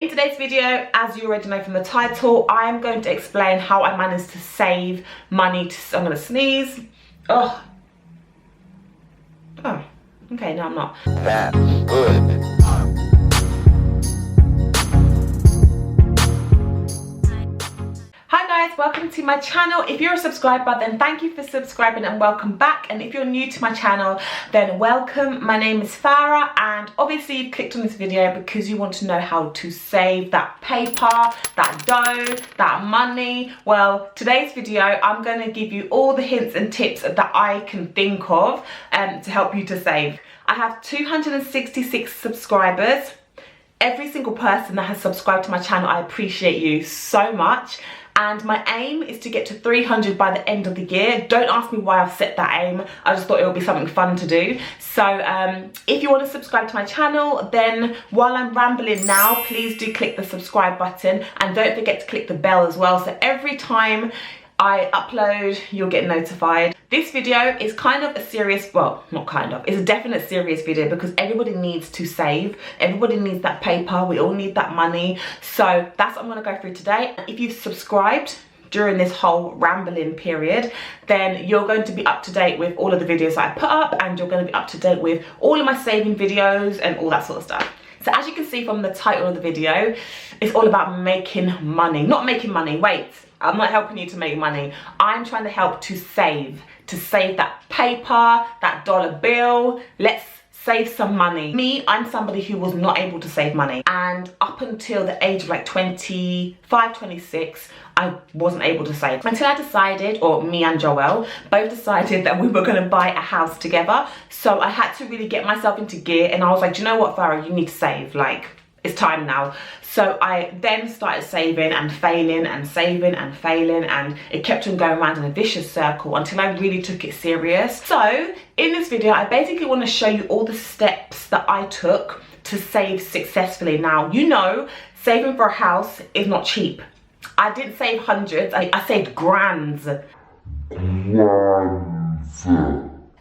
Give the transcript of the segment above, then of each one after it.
In today's video, as you already know from the title, I am going to explain how I managed to save money I'm gonna sneeze. Oh, okay, no I'm not. That's good. Hi guys, welcome to my channel. If you're a subscriber, then thank you for subscribing and welcome back. And if you're new to my channel, then welcome. My name is Farrah, and obviously you've clicked on this video because you want to know how to save that paper, that dough, that money. Well, today's video, I'm going to give you all the hints and tips that I can think of to help you to save. I have 266 subscribers. Every single person that has subscribed to my channel, I appreciate you so much. And my aim is to get to 300 by the end of the year. Don't ask me why I've set that aim. I just thought it would be something fun to do. So if you want to subscribe to my channel, then while I'm rambling now, please do click the subscribe button. And don't forget to click the bell as well. So every time I upload, you'll get notified. This video is kind of a serious, well, not kind of, it's a definite serious video because everybody needs to save. Everybody needs that paper. We all need that money. So that's what I'm gonna go through today. If you've subscribed during this whole rambling period, then you're going to be up to date with all of the videos that I put up, and you're gonna be up to date with all of my saving videos and all that sort of stuff. So as you can see from the title of the video, it's all about making money. Not making money, wait. I'm not helping you to make money. I'm trying to help to save that paper, that dollar bill. Let's save some money. Me, I'm somebody who was not able to save money. And up until the age of like 25, 26, I wasn't able to save. Until I decided, or me and Joel, both decided that we were gonna buy a house together. So I had to really get myself into gear, and I was like, do you know what, Farrah, you need to save, like, it's time now. So I then started saving and failing and saving and failing, and it kept on going around in a vicious circle until I really took it serious. So in this video, I basically want to show you all the steps that I took to save successfully. Now, you know, saving for a house is not cheap. I didn't save hundreds, I saved grands.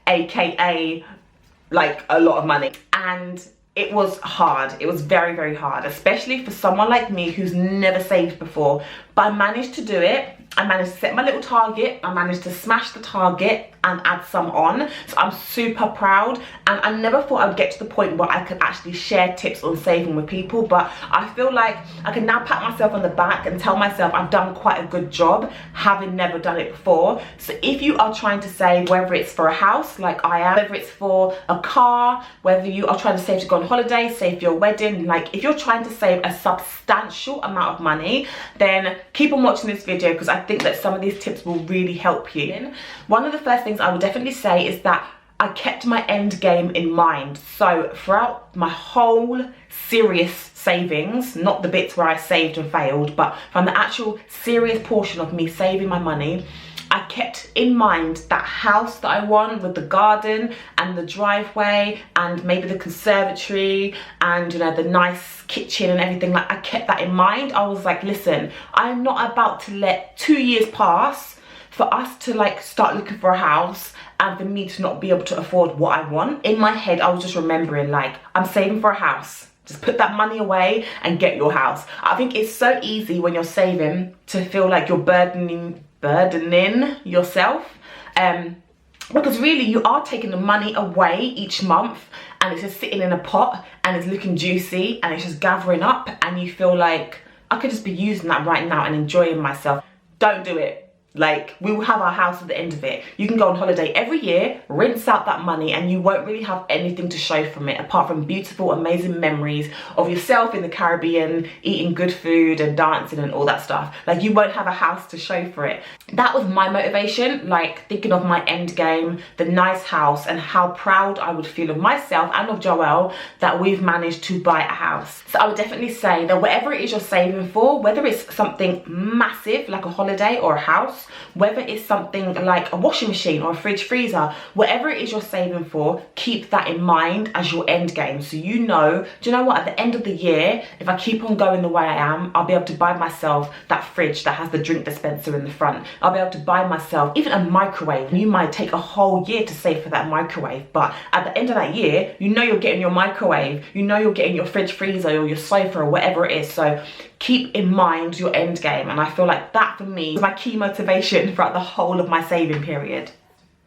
AKA like a lot of money. And it was hard. It was very, very hard, especially for someone like me who's never saved before. But I managed to do it. I managed to set my little target. I managed to smash the target and add some on. So I'm super proud. And I never thought I would get to the point where I could actually share tips on saving with people. But I feel like I can now pat myself on the back and tell myself I've done quite a good job having never done it before. So if you are trying to save, whether it's for a house like I am, whether it's for a car, whether you are trying to save to go on holiday, save for your wedding, like if you're trying to save a substantial amount of money, then keep on watching this video because I think that some of these tips will really help you. One of the first things I would definitely say is that I kept my end game in mind. So throughout my whole serious savings, not the bits where I saved and failed, but from the actual serious portion of me saving my money, I kept in mind that house that I want with the garden and the driveway and maybe the conservatory and, you know, the nice kitchen and everything. Like, I kept that in mind. I was like, listen, I'm not about to let 2 years pass for us to like start looking for a house and for me to not be able to afford what I want. In my head, I was just remembering, like, I'm saving for a house. Just put that money away and get your house. I think it's so easy when you're saving to feel like you're burdening yourself, because really you are taking the money away each month and it's just sitting in a pot and it's looking juicy and it's just gathering up, and you feel like I could just be using that right now and enjoying myself. Don't do it. Like, we will have our house at the end of it. You can go on holiday every year, rinse out that money, and you won't really have anything to show from it apart from beautiful, amazing memories of yourself in the Caribbean, eating good food and dancing and all that stuff. Like, you won't have a house to show for it. That was my motivation, like thinking of my end game, the nice house, and how proud I would feel of myself and of Joel that we've managed to buy a house. So I would definitely say that whatever it is you're saving for, whether it's something massive like a holiday or a house, whether it's something like a washing machine or a fridge freezer, whatever it is you're saving for, keep that in mind as your end game. So you know, do you know what, at the end of the year, if I keep on going the way I am, I'll be able to buy myself that fridge that has the drink dispenser in the front, I'll be able to buy myself even a microwave. You might take a whole year to save for that microwave, but at the end of that year, you know you're getting your microwave, you know you're getting your fridge freezer or your sofa or whatever it is. So keep in mind your end game, and I feel like that for me was my key motivation throughout the whole of my saving period.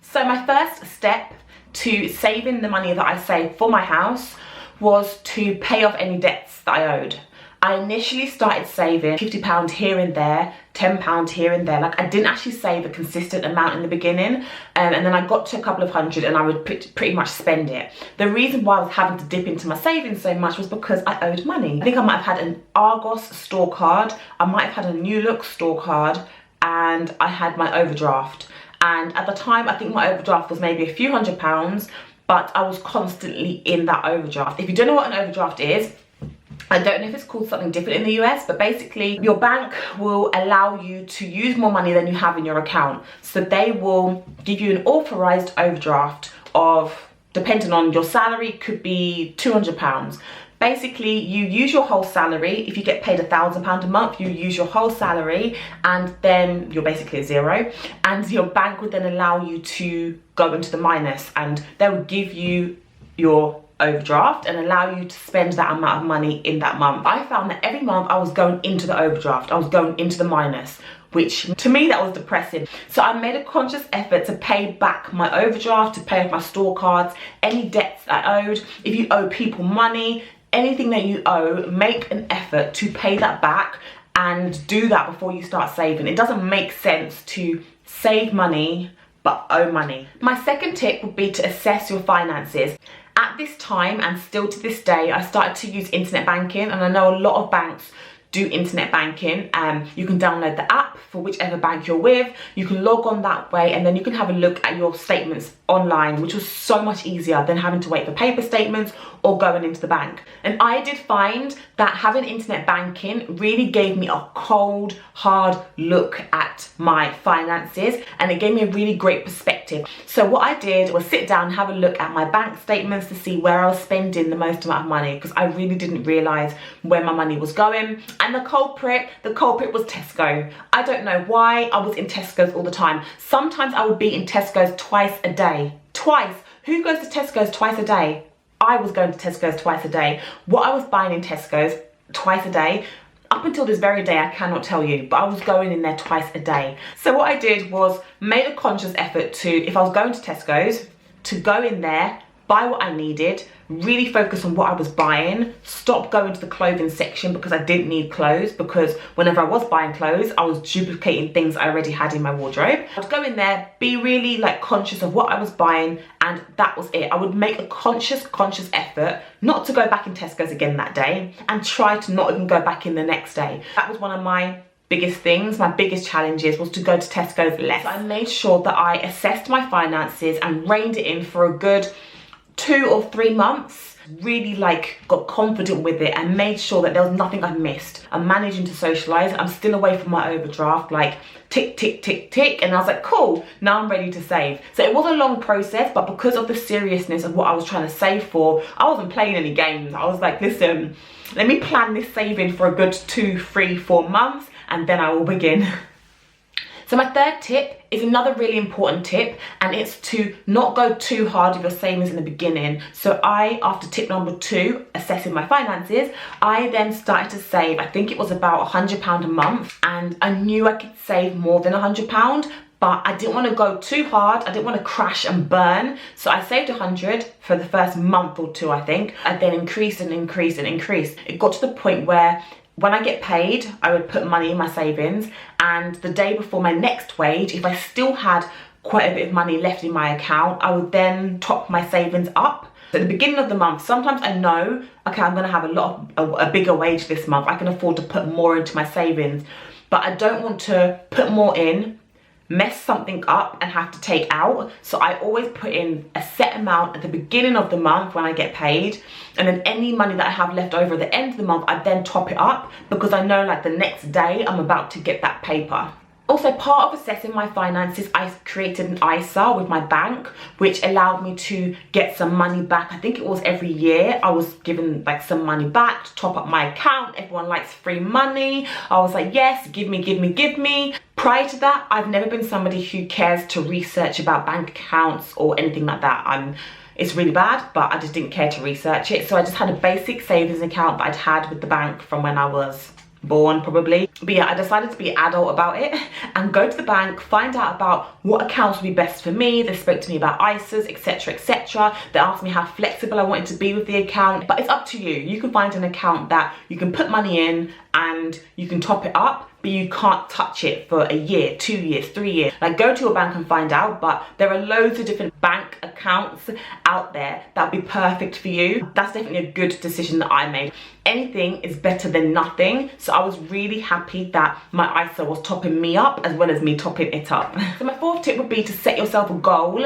So my first step to saving the money that I saved for my house was to pay off any debts that I owed. I initially started saving £50 here and there, £10 here and there. Like, I didn't actually save a consistent amount in the beginning, and then I got to a couple of hundred and I would pretty much spend it. The reason why I was having to dip into my savings so much was because I owed money. I think I might have had an Argos store card, I might have had a New Look store card, and I had my overdraft. And at the time, I think my overdraft was maybe a few £100s, but I was constantly in that overdraft. If you don't know what an overdraft is, I don't know if it's called something different in the US, but basically your bank will allow you to use more money than you have in your account. So they will give you an authorized overdraft of, depending on your salary, could be £200. Basically, you use your whole salary. If you get paid £1,000 a month, you use your whole salary, and then you're basically at zero. And your bank would then allow you to go into the minus, and they would give you your overdraft and allow you to spend that amount of money in that month. I found that every month I was going into the overdraft, I was going into the minus, which to me that was depressing. So I made a conscious effort to pay back my overdraft, to pay off my store cards, any debts I owed. If you owe people money, anything that you owe, make an effort to pay that back, and do that before you start saving. It doesn't make sense to save money but owe money. My second tip would be to assess your finances. At this time, and still to this day, I started to use internet banking, and I know a lot of banks do internet banking. You can download the app for whichever bank you're with, you can log on that way, and then you can have a look at your statements online, which was so much easier than having to wait for paper statements or going into the bank. And I did find that having internet banking really gave me a cold, hard look at my finances, and it gave me a really great perspective. So what I did was sit down and have a look at my bank statements to see where I was spending the most amount of money, because I really didn't realize where my money was going. And the culprit was Tesco. I don't know why I was in Tesco's all the time. Sometimes I would be in Tesco's twice a day. Twice. Who goes to Tesco's twice a day? I was going to Tesco's twice a day. What I was buying in Tesco's twice a day, up until this very day, I cannot tell you, but I was going in there twice a day. So what I did was made a conscious effort to, if I was going to Tesco's, to go in there, buy what I needed, really focus on what I was buying, stop going to the clothing section because I didn't need clothes, because whenever I was buying clothes, I was duplicating things I already had in my wardrobe. I would go in there, be really like conscious of what I was buying, and that was it. I would make a conscious effort not to go back in Tesco's again that day, and try to not even go back in the next day. That was one of my biggest things, my biggest challenges, was to go to Tesco's less. So I made sure that I assessed my finances and reined it in for a good 2 or 3 months, really like got confident with it and made sure that there was nothing I missed. I'm managing to socialize, I'm still away from my overdraft, like tick, tick, tick, tick, and I was like, cool, now I'm ready to save. So it was a long process, but because of the seriousness of what I was trying to save for, I wasn't playing any games. I was like, listen, let me plan this saving for a good 2, 3, 4 months, and then I will begin. So my third tip is another really important tip, and it's to not go too hard with your savings in the beginning. So after tip number 2, assessing my finances, I then started to save, I think it was about £100 a month, and I knew I could save more than £100, but I didn't want to go too hard. I didn't want to crash and burn. So I saved 100 for the first month or 2, I think. I then increased and increased and increased. It got to the point where when I get paid, I would put money in my savings, and the day before my next wage, if I still had quite a bit of money left in my account, I would then top my savings up. So at the beginning of the month, sometimes I know, okay, I'm gonna have a bigger wage this month, I can afford to put more into my savings, but I don't want to put more in, mess something up and have to take out. So I always put in a set amount at the beginning of the month when I get paid, and then any money that I have left over at the end of the month, I then top it up, because I know like the next day I'm about to get that paper. Also, part of assessing my finances, I created an ISA with my bank, which allowed me to get some money back. I think it was every year I was given like some money back to top up my account. Everyone likes free money. I was like, yes, give me, give me, give me. Prior to that, I've never been somebody who cares to research about bank accounts or anything like that. It's really bad, but I just didn't care to research it. So I just had a basic savings account that I'd had with the bank from when I was born, probably. But yeah, I decided to be adult about it and go to the bank, find out about what accounts would be best for me. They spoke to me about ISAs, etc, etc. They asked me how flexible I wanted to be with the account, but it's up to you. You can find an account that you can put money in and you can top it up, but you can't touch it for a year, 2 years, 3 years. Like, go to your bank and find out, but there are loads of different bank accounts out there that would be perfect for you. That's definitely a good decision that I made. Anything is better than nothing, so I was really happy that my ISA was topping me up as well as me topping it up. So my fourth tip would be to set yourself a goal,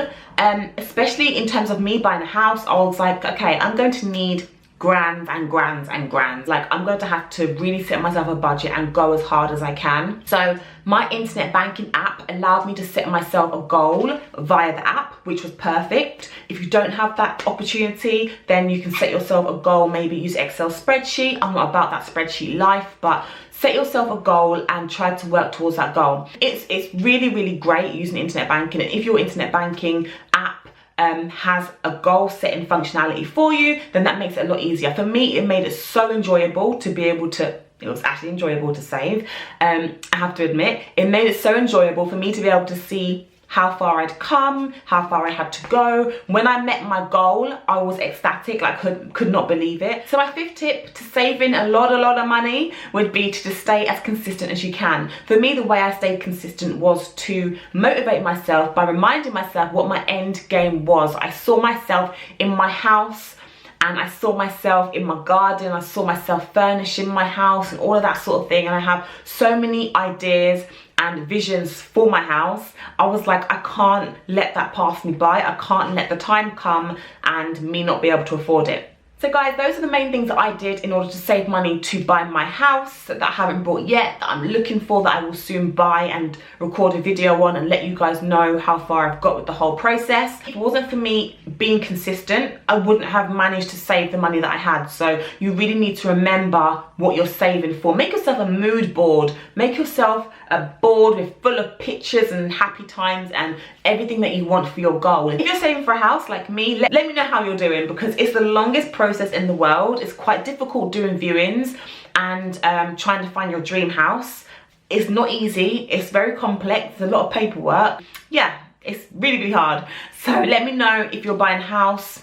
especially in terms of me buying a house. I was like, okay, I'm going to need grands and grands and grands. Like, I'm going to have to really set myself a budget and go as hard as I can. So my internet banking app allowed me to set myself a goal via the app, which was perfect. If you don't have that opportunity, then you can set yourself a goal, maybe use Excel spreadsheet. I'm not about that spreadsheet life, but set yourself a goal and try to work towards that goal. It's really, really great using internet banking. And if your internet banking app has a goal setting functionality for you, then that makes it a lot easier. For me, it made it so enjoyable to be able to, it was actually enjoyable to save. I have to admit, it made it so enjoyable for me to be able to see how far I'd come, how far I had to go. When I met my goal, I was ecstatic, like could not believe it. So my fifth tip to saving a lot of money would be to just stay as consistent as you can. For me, the way I stayed consistent was to motivate myself by reminding myself what my end game was. I saw myself in my house, and I saw myself in my garden, I saw myself furnishing my house and all of that sort of thing. And I have so many ideas and visions for my house. I was like, I can't let that pass me by. I can't let the time come and me not be able to afford it. So guys, those are the main things that I did in order to save money to buy my house that I haven't bought yet, that I'm looking for, that I will soon buy and record a video on and let you guys know how far I've got with the whole process. If it wasn't for me being consistent, I wouldn't have managed to save the money that I had. So you really need to remember what you're saving for. Make yourself a mood board. Make yourself a board with full of pictures and happy times and everything that you want for your goal. If you're saving for a house like me, let me know how you're doing, because it's the longest process in the world. It's quite difficult doing viewings and trying to find your dream house. It's not easy. It's very complex. There's a lot of paperwork. Yeah, it's really, really hard. So let me know if you're buying a house,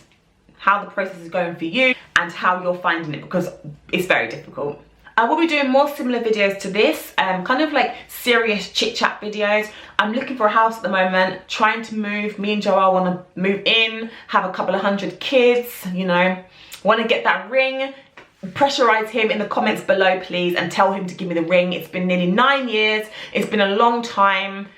how the process is going for you and how you're finding it, because it's very difficult. I will be doing more similar videos to this, kind of like serious chit chat videos. I'm looking for a house at the moment, trying to move. Me and Joel want to move in, have a couple of 100 kids, you know, want to get that ring. Pressurize him in the comments below, please, and tell him to give me the ring. It's been nearly 9 years. It's been a long time.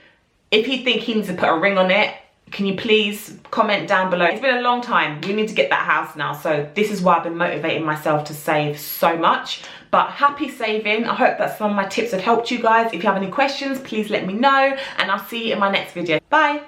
If you think he needs to put a ring on it, can you please comment down below? It's been a long time. We need to get that house now. So this is why I've been motivating myself to save so much. But happy saving. I hope that some of my tips have helped you guys. If you have any questions, please let me know. And I'll see you in my next video. Bye.